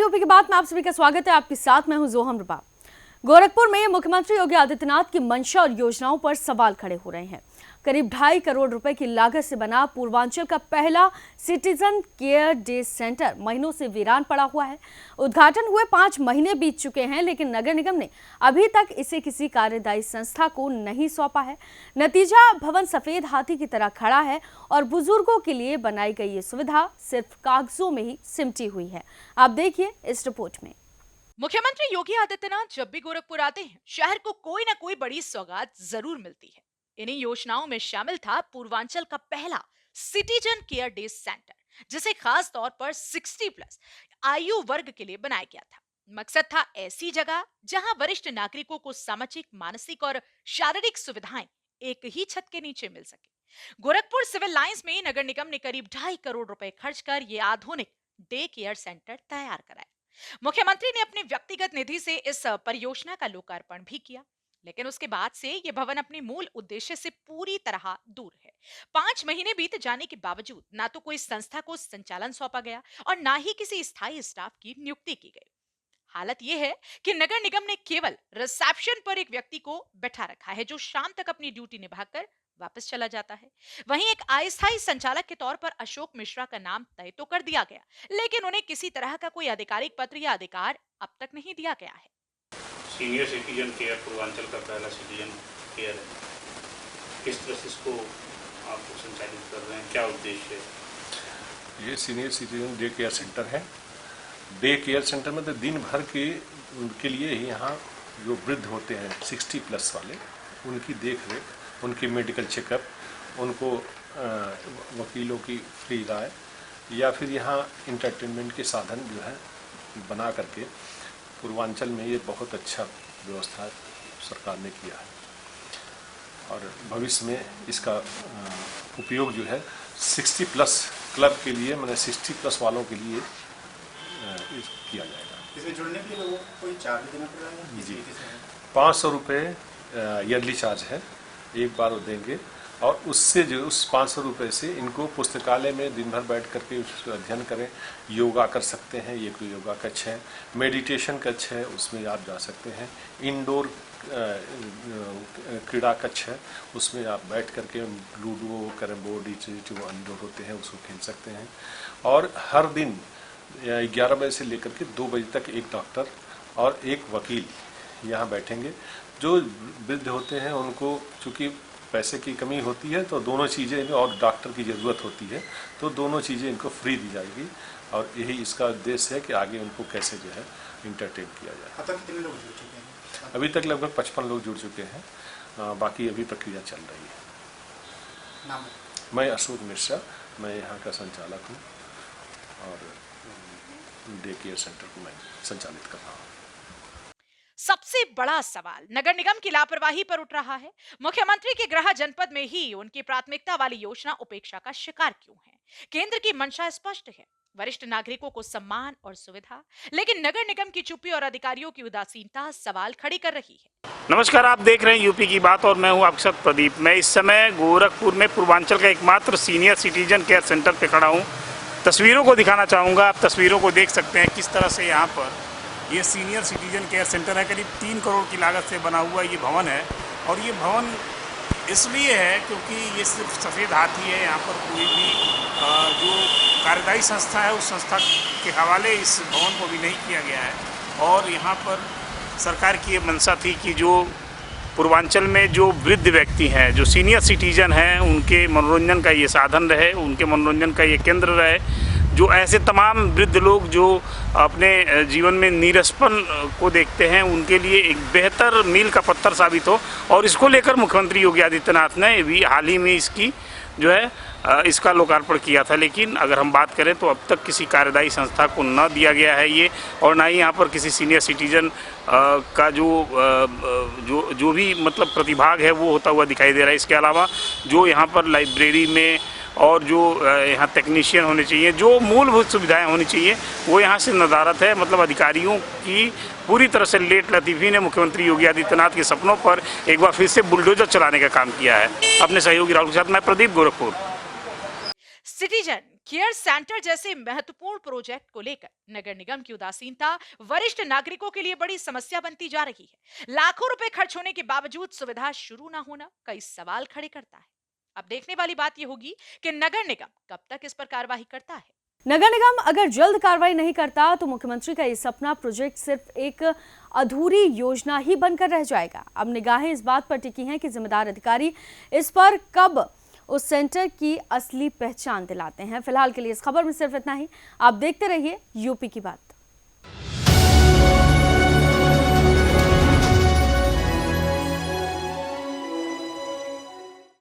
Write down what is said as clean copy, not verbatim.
UP की बात में आप सभी का स्वागत है। आपके साथ मैं हूं जोहम रुबा। गोरखपुर में मुख्यमंत्री योगी आदित्यनाथ की मंशा और योजनाओं पर सवाल खड़े हो रहे हैं। करीब 2.5 करोड़ रुपए की लागत से बना पूर्वांचल का पहला सिटीजन केयर डे सेंटर महीनों से वीरान पड़ा हुआ है। उद्घाटन हुए 5 महीने बीत चुके हैं, लेकिन नगर निगम ने अभी तक इसे किसी कार्यदायी संस्था को नहीं सौंपा है। नतीजा, भवन सफेद हाथी की तरह खड़ा है और बुजुर्गों के लिए बनाई गई ये सुविधा सिर्फ कागजों में ही सिमटी हुई है। आप देखिए इस रिपोर्ट में। मुख्यमंत्री योगी आदित्यनाथ जब भी गोरखपुर आते हैं, शहर को कोई ना कोई बड़ी सौगात जरूर मिलती है। इन्हीं योजनाओं में शामिल था पूर्वांचल का पहला सिटीजन केयर डे सेंटर, जिसे खास तौर पर 60+ आयु वर्ग के लिए बनाया गया था। मकसद था ऐसी जगह जहां वरिष्ठ नागरिकों को सामाजिक, मानसिक और शारीरिक सुविधाएं एक ही छत के नीचे मिल सके। गोरखपुर सिविल लाइंस में नगर निगम ने करीब 2.5 करोड़ रुपए खर्च कर यह आधुनिक डे केयर सेंटर तैयार कराया। मुख्यमंत्री ने अपनी व्यक्तिगत निधि से इस परियोजना का लोकार्पण भी किया, लेकिन उसके बाद से यह भवन अपने मूल उद्देश्य से पूरी तरह दूर है। 5 महीने बीत जाने के बावजूद ना तो कोई संस्था को संचालन सौंपा गया और ना ही किसी स्थायी स्टाफ की नियुक्ति की गई। हालत यह है कि नगर निगम ने केवल रिसेप्शन पर एक व्यक्ति को बैठा रखा है, जो शाम तक अपनी ड्यूटी निभाकर वापस चला जाता है। वहीं एक अस्थायी संचालक के तौर पर अशोक मिश्रा का नाम तय तो कर दिया गया, लेकिन उन्हें किसी तरह का कोई आधिकारिक पत्र या अधिकार अब तक नहीं दिया गया है। सीनियर सिटीजन केयर पूर्वांचल का पहला सिटीजन केयर है, किस तरह से इसको आप संचालित कर रहे हैं, क्या उद्देश्य है? ये senior citizen day care centre है। डे केयर सेंटर में तो दिन भर के उनके लिए ही यहाँ जो वृद्ध होते हैं 60+ वाले, उनकी देख रेख, उनकी मेडिकल चेकअप, उनको वकीलों की फ्री राय या फिर यहाँ इंटरटेनमेंट के साधन जो है बना करके पूर्वांचल में ये बहुत अच्छा व्यवस्था सरकार ने किया है और भविष्य में इसका उपयोग जो है 60+ क्लब के लिए, मैंने 60+ वालों के लिए किया जाएगा। इसमें जुड़ने के लिए लोगों को कोई चार्ज देना पड़ रहा है? जी, 500 रुपये ईयरली चार्ज है, एक बार वो देंगे और उससे जो उस 500 रुपये से इनको पुस्तकालय में दिन भर बैठ करके उसको अध्ययन करें। योगा कर सकते हैं, ये कोई योगा कक्ष है, मेडिटेशन कक्ष है, उसमें आप जा सकते हैं। इंडोर क्रीड़ा कक्ष है, उसमें आप बैठ करके लूडो, कैरम बोर्ड, जो इंडोर होते हैं उसको खेल सकते हैं। और हर दिन 11 बजे से लेकर के 2 बजे तक एक डॉक्टर और एक वकील यहाँ बैठेंगे। जो वृद्ध होते हैं उनको चूँकि पैसे की कमी होती है तो दोनों चीज़ें, और डॉक्टर की ज़रूरत होती है तो दोनों चीज़ें इनको फ्री दी जाएगी और यही इसका उद्देश्य है कि आगे उनको कैसे जो है इंटरटेन किया जाए। अब तक कितने लोग जुड़ चुके हैं? अभी तक लगभग 55 लोग जुड़ चुके हैं, बाकी अभी प्रक्रिया चल रही है। नाम? मैं अशोक मिश्रा, मैं यहाँ का संचालक हूँ और डे केयर सेंटर को मैं संचालित कर रहा हूँ। सबसे बड़ा सवाल नगर निगम की लापरवाही पर उठ रहा है। मुख्यमंत्री के गृह जनपद में ही उनकी प्राथमिकता वाली योजना उपेक्षा का शिकार क्यों है? केंद्र की मंशा स्पष्ट है, वरिष्ठ नागरिकों को सम्मान और सुविधा, लेकिन नगर निगम की चुप्पी और अधिकारियों की उदासीनता सवाल खड़ी कर रही है। नमस्कार, आप देख रहे हैं यूपी की बात और मैं हूं आपके साथ प्रदीप। मैं इस समय गोरखपुर में पूर्वांचल का एकमात्र सीनियर सिटीजन केयर सेंटर पे खड़ा हूं। तस्वीरों को दिखाना चाहूँगा, आप तस्वीरों को देख सकते हैं किस तरह से यहाँ पर ये सीनियर सिटीजन केयर सेंटर है। करीब 3 करोड़ की लागत से बना हुआ ये भवन है और ये भवन इसलिए है क्योंकि ये सिर्फ सफ़ेद हाथी है। यहाँ पर कोई भी जो कार्यदायी संस्था है उस संस्था के हवाले इस भवन को भी नहीं किया गया है। और यहाँ पर सरकार की ये मंशा थी कि जो पूर्वांचल में जो वृद्ध व्यक्ति हैं, जो सीनियर सिटीजन हैं, उनके मनोरंजन का ये साधन रहे, उनके मनोरंजन का ये केंद्र रहे। जो ऐसे तमाम वृद्ध लोग जो अपने जीवन में नीरसपन को देखते हैं, उनके लिए एक बेहतर मील का पत्थर साबित हो। और इसको लेकर मुख्यमंत्री योगी आदित्यनाथ ने भी हाल ही में इसकी जो है इसका लोकार्पण किया था। लेकिन अगर हम बात करें तो अब तक किसी कार्यदायी संस्था को न दिया गया है ये, और ना ही यहाँ पर किसी सीनियर सिटीजन का जो भी मतलब प्रतिभाग है वो होता हुआ दिखाई दे रहा है। इसके अलावा जो यहाँ पर लाइब्रेरी में और जो यहाँ टेक्नीशियन होने चाहिए, जो मूलभूत सुविधाएं होनी चाहिए, वो यहाँ से नदारत है। मतलब अधिकारियों की पूरी तरह से लेट लतीफ़ी ने मुख्यमंत्री योगी आदित्यनाथ के सपनों पर एक बार फिर से बुलडोजर चलाने का काम किया है। अपने सहयोगी राहुल के साथ मैं Pradeep, Gorakhpur. Citizen care centre जैसे महत्वपूर्ण प्रोजेक्ट को लेकर नगर निगम की उदासीनता वरिष्ठ नागरिकों के लिए बड़ी समस्या बनती जा रही है। लाखों रुपए खर्च होने के बावजूद सुविधा शुरू ना होना कई सवाल खड़े करता है। अब देखने वाली बात यह होगी कि नगर निगम कब तक इस पर कार्रवाई करता है। नगर निगम अगर जल्द कार्रवाई नहीं करता तो मुख्यमंत्री का ये सपना प्रोजेक्ट सिर्फ एक अधूरी योजना ही बनकर रह जाएगा। अब निगाहें इस बात पर टिकी हैं कि जिम्मेदार अधिकारी इस पर कब उस सेंटर की असली पहचान दिलाते हैं। फिलहाल के लिए इस खबर में सिर्फ इतना ही। आप देखते रहिए यूपी की बात।